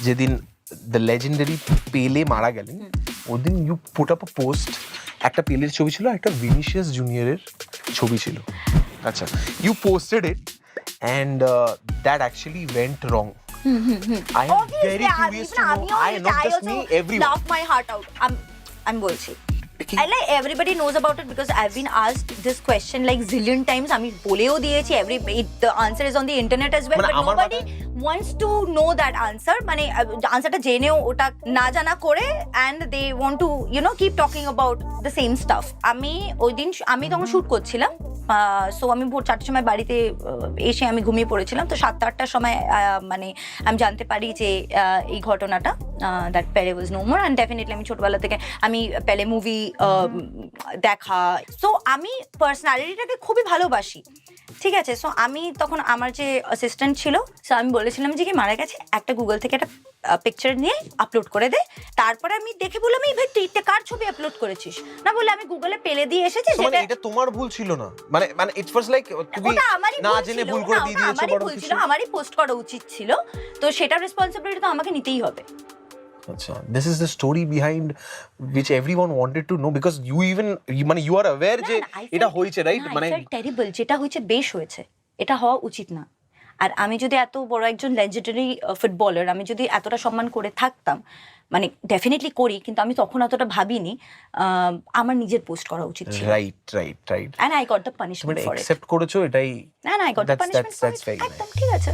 যেদিন the legendary পেলে মারা গেলেন ওদিন you put up a post, একটা পেলের ছবি ছিল, একটা ভিনিসিয়াস জুনিয়রের ছবি ছিল, আচ্ছা you posted it and that actually went wrong. I am very curious to know. I not just me, everyone. Laugh my heart out. I'm বলছি. I like everybody knows about it because I've been asked this question like zillion times. আমি বলেও দিয়েছি, the answer is on the internet as well, মানে but nobody wants to know that answer. মানে আনসারটা জেনেও ওটা না জানা করে, and they want to keep talking about the same stuff. আমি তখন শুট করছিলাম, সো আমি ভোর 4টার সময় বাড়িতে এসে আমি ঘুমিয়ে পড়েছিলাম। তো 7-8টার সময় মানে আমি জানতে পারি যে এই ঘটনাটা, that Pele was no more. And definitely আমি ছোটবেলা থেকে আমি পেলে মুভি দেখা, সো আমি পার্সোনালিটিটাকে খুবই ভালোবাসি, ঠিক আছে। সো আমি তখন আমার যে অ্যাসিস্ট্যান্ট ছিল, সো আমি বলেছিলাম যে কি মারা গেছে, একটা গুগল থেকে একটা পিকচার নিয়ে আপলোড করে দে। তারপরে আমি দেখে বললাম এই ভাই তুই কার ছবি আপলোড করেছিস, না বলে আমি গুগলে পেলে দিয়ে এসেছি। মানে এটা তোমার ভুল ছিল না, মানে ইটস ফার্স্ট লাইক তুমি না জেনে ভুল করে দিয়ে দিয়েছো, বড় কিছু আমারই পোস্ট করা উচিত ছিল, তো সেটা রেসপন্সিবিলিটি তো আমাকে নিতেই হবে। আচ্ছা, this is the story behind which everyone wanted to know because you are aware যে এটা হয়েছে, রাইট? মানে টেরিবল, যেটা হয়েছে বেশ হয়েছে, এটা হওয়া উচিত না। আর আমি যদি এত বড় একজন লেজেন্ডারি ফুটবলার, আমি যদি এতটা সম্মান করে থাকতাম, মানে ডেফিনেটলি করি, কিন্তু আমি তখন অতটা ভাবিনি, আমার নিজের পোস্ট করা উচিত ছিল। Right and I got the punishment for it. Accept করেছো এটাই। না I got the punishment for it, একদম ঠিক আছে।